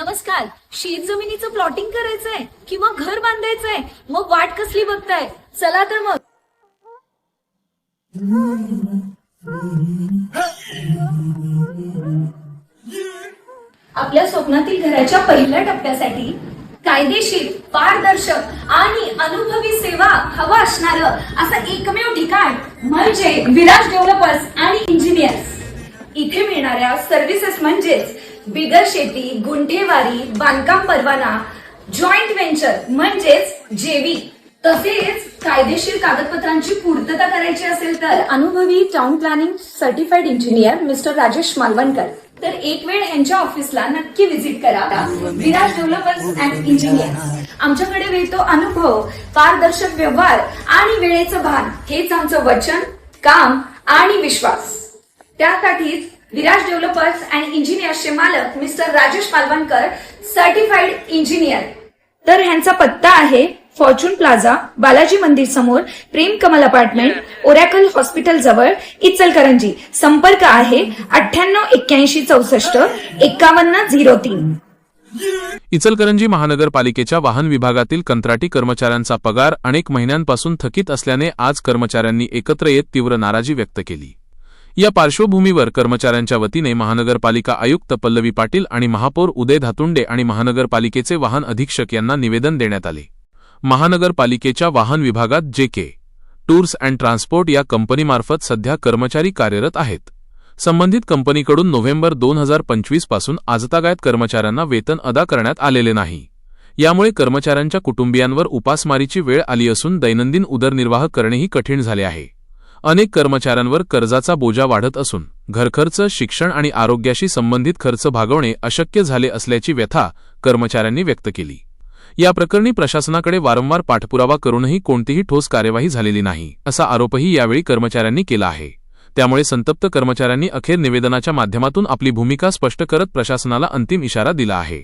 नमस्कार. शेत जमिनीचं प्लॉटिंग करायचंय किंवा घर बांधायचंय, मग वाट कसली बघताय? चला तर मग. आपल्या स्वप्नातील घराच्या पहिल्या टप्प्यासाठी कायदेशीर, पारदर्शक आणि अनुभवी सेवा हवा असणारं असं एकमेव ठिकाण म्हणजे विराज डेव्हलपर्स आणि इंजिनियर्स. इथे मिळणाऱ्या सर्व्हिसेस म्हणजेच बिगर शेती, गुंठेवारी, बांधकाम परवाना, जॉईंट व्हेंचर म्हणजेच जेवी, तसेच कायदेशीर कागदपत्रांची पूर्तता करायची असेल तर अनुभवी town planning certified engineer mister Rajesh Malvankar. तर एक वेळ यांच्या ऑफिसला नक्की व्हिजिट करा. Viraj developers and engineers. आमच्याकडे मिळतो अनुभव, पारदर्शक व्यवहार आणि वेळेचं भान. हेच आमचं वचन, काम आणि विश्वास. त्यासाठीच विराज डेव्हलपर्स अँड इंजिनियर्सचे मालक mister Rajesh Malvankar, certified engineer. तर ह्यांचा पत्ता आहे फॉर्च्यून प्लाझा, बालाजी मंदिर समोर, प्रेम कमल अपार्टमेंट, ओरॅकल हॉस्पिटल जवळ, इचलकरंजी. संपर्क आहे 9881645103. इचलकरंजी महानगरपालिकेच्या वाहन विभागातील कंत्राटी कर्मचाऱ्यांचा पगार अनेक महिन्यांपासून थकीत असल्याने आज कर्मचाऱ्यांनी एकत्र येत तीव्र नाराजी व्यक्त केली. या पार्श्वभूमीवर कर्मचाऱ्यांच्या वतीने महानगरपालिका आयुक्त पल्लवी पाटील आणि महापौर उदय धातुंडे आणि महानगरपालिकेचे वाहन अधीक्षक यांना निवेदन देण्यात आले. महानगरपालिकेच्या वाहन विभागात JK टूर्स अँड ट्रान्सपोर्ट या कंपनीमार्फत सध्या कर्मचारी कार्यरत आहेत. संबंधित कंपनीकडून नोव्हेंबर 2025 पासून आजतागायत कर्मचाऱ्यांना वेतन अदा करण्यात आलेले नाही. यामुळे कर्मचाऱ्यांच्या कुटुंबियांवर उपासमारीची वेळ आली असून दैनंदिन उदरनिर्वाह करणेही कठीण झाले आहे. अनेक कर्मचाऱ्यांवर कर्जाचा बोजा वाढत असून घरखर्च, शिक्षण आणि आरोग्याशी संबंधित खर्च भागवणे अशक्य झाले असल्याची व्यथा कर्मचाऱ्यांनी व्यक्त केली. या प्रकरणी प्रशासनाकडे वारंवार पाठपुरावा करूनही कोणतीही ठोस कार्यवाही झालेली नाही, असा आरोपही यावेळी कर्मचाऱ्यांनी केला आहे. त्यामुळे संतप्त कर्मचाऱ्यांनी अखेर निवेदनाच्या माध्यमातून आपली भूमिका स्पष्ट करत प्रशासनाला अंतिम इशारा दिला आहे.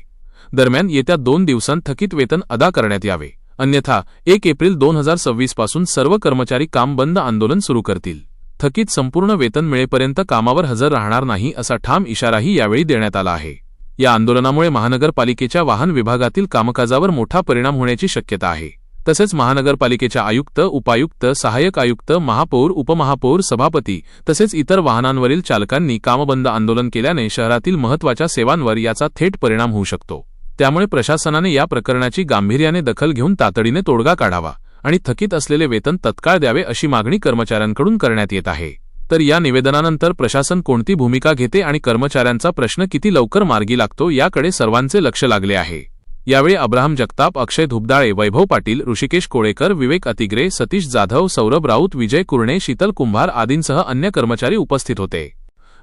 दरम्यान येत्या 2 दिवसांत थकीत वेतन अदा करण्यात यावे, अन्यथा 1 एप्रिल 2026 पासून सर्व कर्मचारी काम बंद आंदोलन सुरू करतील. थकीत संपूर्ण वेतन मिळेपर्यंत कामावर हजर राहणार नाही, असा ठाम इशाराही यावेळी देण्यात आला आहे. या आंदोलनामुळे महानगरपालिकेच्या वाहन विभागातील कामकाजावर मोठा परिणाम होण्याची शक्यता आहे. तसेच महानगरपालिकेच्या आयुक्त, उपायुक्त, सहाय्यक आयुक्त, महापौर, उपमहापौर, सभापती तसेच इतर वाहनांवरील चालकांनी कामबंद आंदोलन केल्याने शहरातील महत्त्वाच्या सेवांवर याचा थेट परिणाम होऊ शकतो. त्यामुळे प्रशासनाने या प्रकरणाची गांभीर्याने दखल घेऊन तातडीने तोडगा काढावा आणि थकीत असलेले वेतन तत्काळ द्यावे, अशी मागणी कर्मचाऱ्यांकडून करण्यात येत आहे. तर या निवेदनानंतर प्रशासन कोणती भूमिका घेते आणि कर्मचाऱ्यांचा प्रश्न किती लवकर मार्गी लागतो, याकडे सर्वांचे लक्ष लागले आहे. यावेळी अब्राहम जगताप, अक्षय धुबदाळे, वैभव पाटील, ऋषिकेश कोळेकर, विवेक अतिग्रे, सतीश जाधव, सौरभ राऊत, विजय कुरणे, शीतल कुंभार आदींसह अन्य कर्मचारी उपस्थित होते.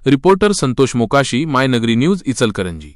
रिपोर्टर संतोष मोकाशी, माय नगरी न्यूज, इचलकरंजी.